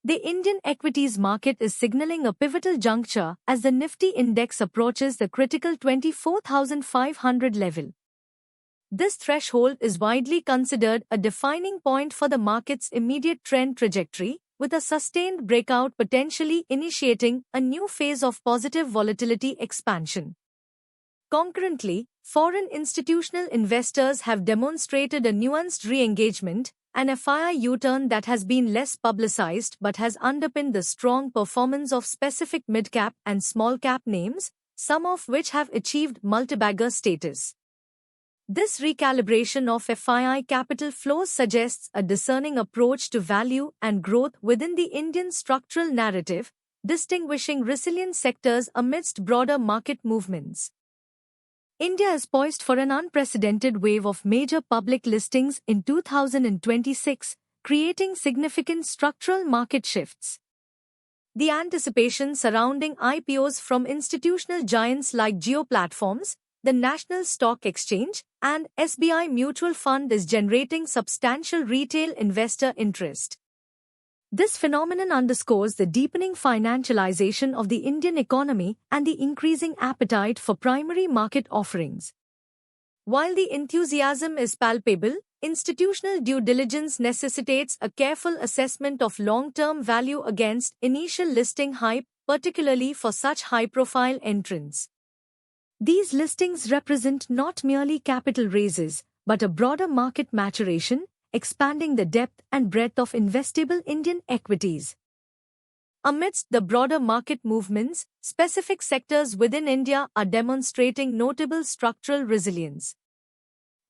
The Indian equities market is signaling a pivotal juncture as the Nifty index approaches the critical 24,500 level. This threshold is widely considered a defining point for the market's immediate trend trajectory, with a sustained breakout potentially initiating a new phase of positive volatility expansion. Concurrently, foreign institutional investors have demonstrated a nuanced re-engagement, an FII U-turn that has been less publicized but has underpinned the strong performance of specific mid-cap and small-cap names, some of which have achieved multi-bagger status. This recalibration of FII capital flows suggests a discerning approach to value and growth within the Indian structural narrative, distinguishing resilient sectors amidst broader market movements. India is poised for an unprecedented wave of major public listings in 2026, creating significant structural market shifts. The anticipation surrounding IPOs from institutional giants like Jio Platforms, the National Stock Exchange, and SBI Mutual Fund is generating substantial retail investor interest. This phenomenon underscores the deepening financialization of the Indian economy and the increasing appetite for primary market offerings. While the enthusiasm is palpable, institutional due diligence necessitates a careful assessment of long-term value against initial listing hype, particularly for such high-profile entrants. These listings represent not merely capital raises, but a broader market maturation, expanding the depth and breadth of investable Indian equities. Amidst the broader market movements, specific sectors within India are demonstrating notable structural resilience.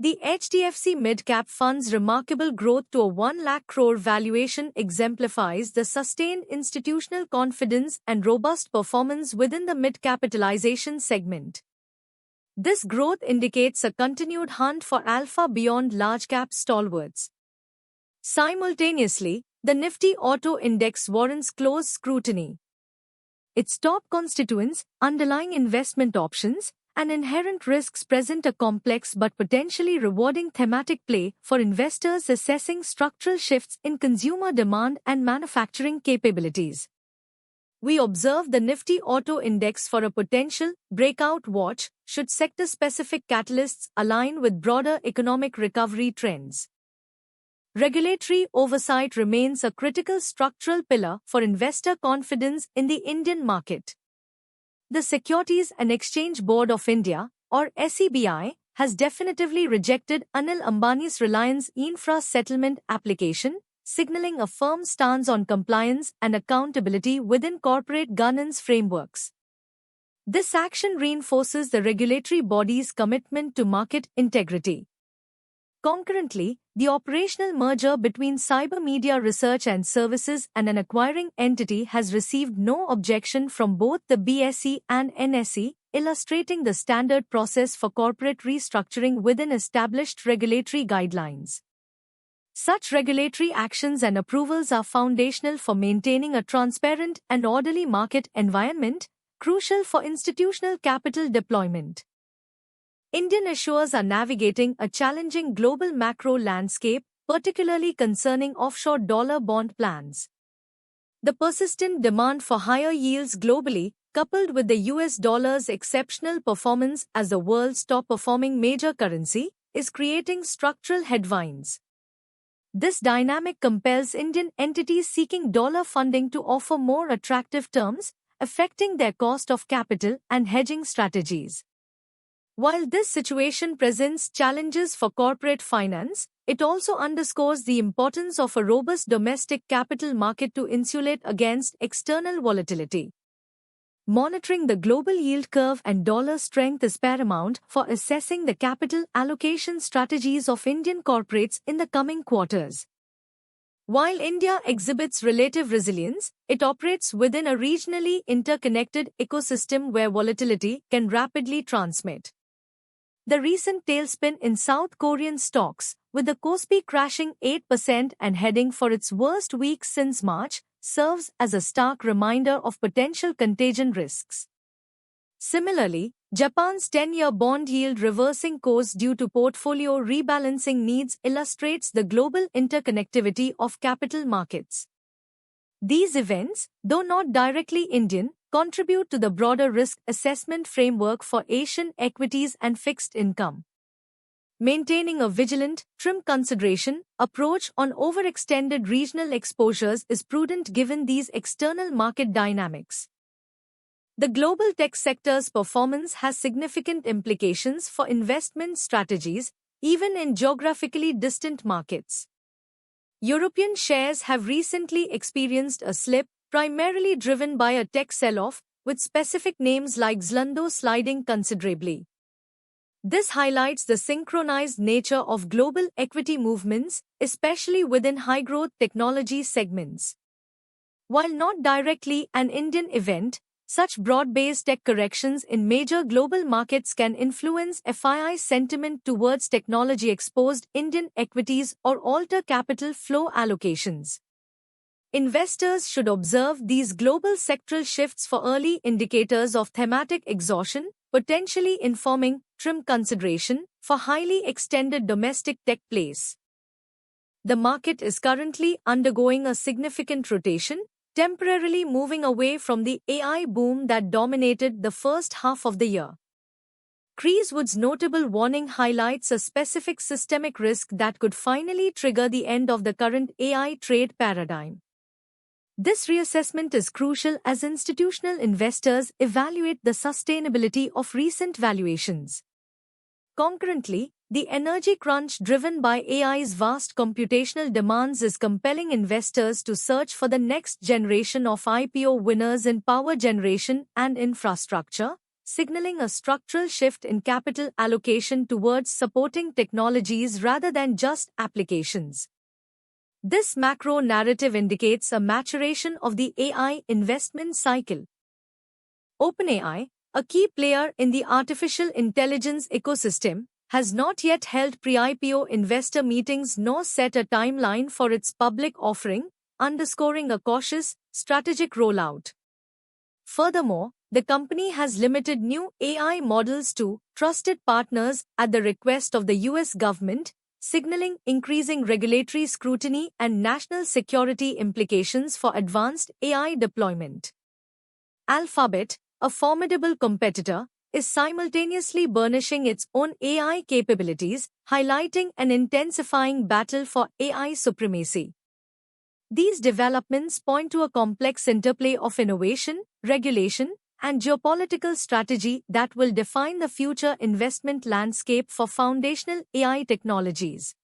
The HDFC Mid-Cap Fund's remarkable growth to a 1 lakh crore valuation exemplifies the sustained institutional confidence and robust performance within the mid-capitalization segment. This growth indicates a continued hunt for alpha beyond large-cap stalwarts. Simultaneously, the Nifty Auto Index warrants close scrutiny. Its top constituents, underlying investment options, and inherent risks present a complex but potentially rewarding thematic play for investors assessing structural shifts in consumer demand and manufacturing capabilities. We observe the Nifty Auto Index for a potential breakout watch should sector-specific catalysts align with broader economic recovery trends. Regulatory oversight remains a critical structural pillar for investor confidence in the Indian market. The Securities and Exchange Board of India, or SEBI, has definitively rejected Anil Ambani's Reliance Infra settlement application, signaling a firm stance on compliance and accountability within corporate governance frameworks. This action reinforces the regulatory body's commitment to market integrity. Concurrently, the operational merger between Cyber Media Research and Services and an acquiring entity has received no objection from both the BSE and NSE, illustrating the standard process for corporate restructuring within established regulatory guidelines. Such regulatory actions and approvals are foundational for maintaining a transparent and orderly market environment, crucial for institutional capital deployment. Indian issuers are navigating a challenging global macro landscape, particularly concerning offshore dollar bond plans. The persistent demand for higher yields globally, coupled with the US dollar's exceptional performance as the world's top-performing major currency, is creating structural headwinds. This dynamic compels Indian entities seeking dollar funding to offer more attractive terms, affecting their cost of capital and hedging strategies. While this situation presents challenges for corporate finance, it also underscores the importance of a robust domestic capital market to insulate against external volatility. Monitoring the global yield curve and dollar strength is paramount for assessing the capital allocation strategies of Indian corporates in the coming quarters. While India exhibits relative resilience, it operates within a regionally interconnected ecosystem where volatility can rapidly transmit. The recent tailspin in South Korean stocks, with the Kospi crashing 8% and heading for its worst week since March, serves as a stark reminder of potential contagion risks. Similarly, Japan's 10-year bond yield reversing course due to portfolio rebalancing needs illustrates the global interconnectivity of capital markets. These events, though not directly Indian, contribute to the broader risk assessment framework for Asian equities and fixed income. Maintaining a vigilant, trim consideration approach on overextended regional exposures is prudent given these external market dynamics. The global tech sector's performance has significant implications for investment strategies, even in geographically distant markets. European shares have recently experienced a slip, primarily driven by a tech sell-off, with specific names like Zalando sliding considerably. This highlights the synchronized nature of global equity movements, especially within high-growth technology segments. While not directly an Indian event, such broad-based tech corrections in major global markets can influence FII sentiment towards technology-exposed Indian equities or alter capital flow allocations. Investors should observe these global sectoral shifts for early indicators of thematic exhaustion, potentially informing trim consideration for highly extended domestic tech plays. The market is currently undergoing a significant rotation, temporarily moving away from the AI boom that dominated the first half of the year. Chris Wood's notable warning highlights a specific systemic risk that could finally trigger the end of the current AI trade paradigm. This reassessment is crucial as institutional investors evaluate the sustainability of recent valuations. Concurrently, the energy crunch driven by AI's vast computational demands is compelling investors to search for the next generation of IPO winners in power generation and infrastructure, signaling a structural shift in capital allocation towards supporting technologies rather than just applications. This macro narrative indicates a maturation of the AI investment cycle. OpenAI, a key player in the artificial intelligence ecosystem, has not yet held pre-IPO investor meetings nor set a timeline for its public offering, underscoring a cautious, strategic rollout. Furthermore, the company has limited new AI models to trusted partners at the request of the US government, signaling increasing regulatory scrutiny and national security implications for advanced AI deployment. Alphabet, a formidable competitor, is simultaneously burnishing its own AI capabilities, highlighting an intensifying battle for AI supremacy. These developments point to a complex interplay of innovation, regulation, and geopolitical strategy that will define the future investment landscape for foundational AI technologies.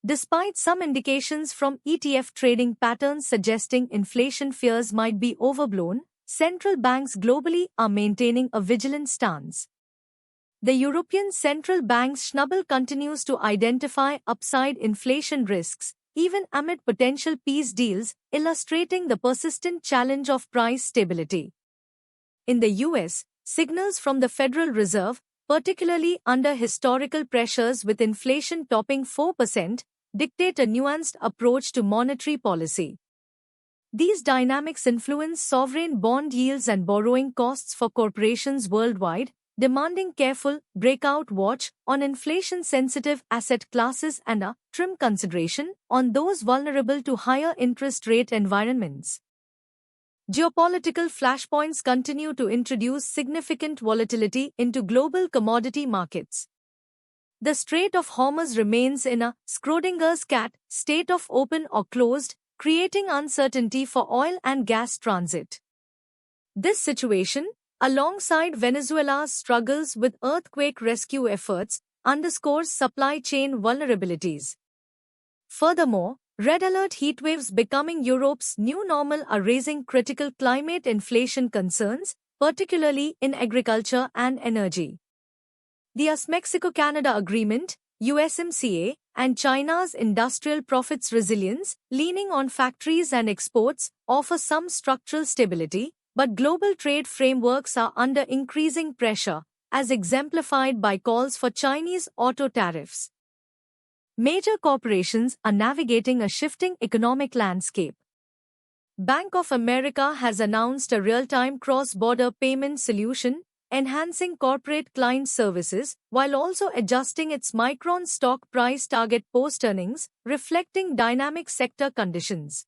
Despite some indications from ETF trading patterns suggesting inflation fears might be overblown, central banks globally are maintaining a vigilant stance. The European Central Bank's Schnabel continues to identify upside inflation risks, even amid potential peace deals, illustrating the persistent challenge of price stability. In the US, signals from the Federal Reserve, particularly under historical pressures with inflation topping 4%, dictate a nuanced approach to monetary policy. These dynamics influence sovereign bond yields and borrowing costs for corporations worldwide, demanding careful breakout watch on inflation-sensitive asset classes and a trim consideration on those vulnerable to higher interest rate environments. Geopolitical flashpoints continue to introduce significant volatility into global commodity markets. The Strait of Hormuz remains in a Schrodinger's cat state of open or closed, creating uncertainty for oil and gas transit. This situation, alongside Venezuela's struggles with earthquake rescue efforts, underscores supply chain vulnerabilities. Furthermore, red alert heatwaves becoming Europe's new normal are raising critical climate inflation concerns, particularly in agriculture and energy. The US-Mexico-Canada Agreement, USMCA, and China's industrial profits resilience, leaning on factories and exports, offer some structural stability, but global trade frameworks are under increasing pressure, as exemplified by calls for Chinese auto tariffs. Major corporations are navigating a shifting economic landscape. Bank of America has announced a real-time cross-border payment solution, enhancing corporate client services, while also adjusting its Micron stock price target post-earnings, reflecting dynamic sector conditions.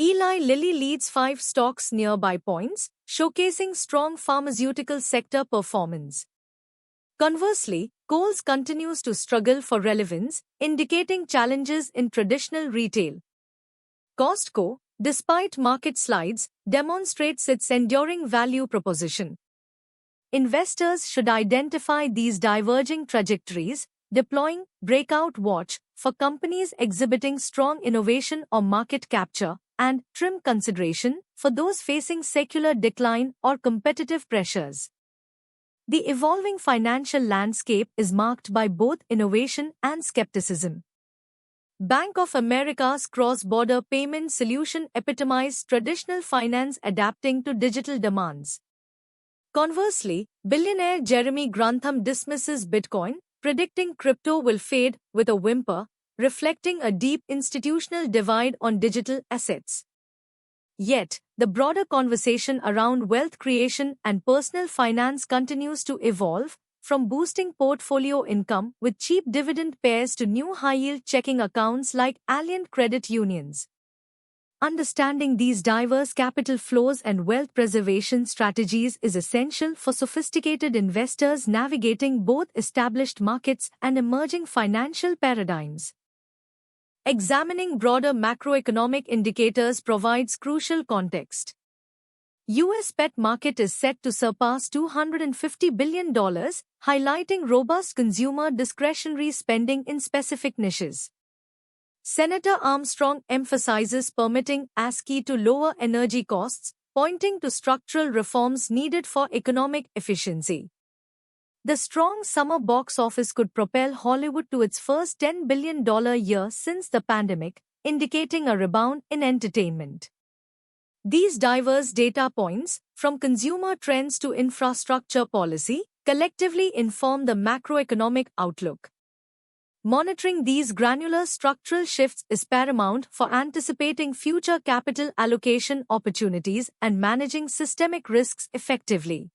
Eli Lilly leads 5 stocks nearby points, showcasing strong pharmaceutical sector performance. Conversely, Kohl's continues to struggle for relevance, indicating challenges in traditional retail. Costco, despite market slides, demonstrates its enduring value proposition. Investors should identify these diverging trajectories, deploying breakout watch for companies exhibiting strong innovation or market capture, and trim consideration for those facing secular decline or competitive pressures. The evolving financial landscape is marked by both innovation and skepticism. Bank of America's cross-border payment solution epitomized traditional finance adapting to digital demands. Conversely, billionaire Jeremy Grantham dismisses Bitcoin, predicting crypto will fade with a whimper, reflecting a deep institutional divide on digital assets. Yet, the broader conversation around wealth creation and personal finance continues to evolve, from boosting portfolio income with cheap dividend pairs to new high-yield checking accounts like Alliant Credit Unions. Understanding these diverse capital flows and wealth preservation strategies is essential for sophisticated investors navigating both established markets and emerging financial paradigms. Examining broader macroeconomic indicators provides crucial context. U.S. pet market is set to surpass $250 billion, highlighting robust consumer discretionary spending in specific niches. Senator Armstrong emphasizes permitting as key to lower energy costs, pointing to structural reforms needed for economic efficiency. The strong summer box office could propel Hollywood to its first $10 billion year since the pandemic, indicating a rebound in entertainment. These diverse data points, from consumer trends to infrastructure policy, collectively inform the macroeconomic outlook. Monitoring these granular structural shifts is paramount for anticipating future capital allocation opportunities and managing systemic risks effectively.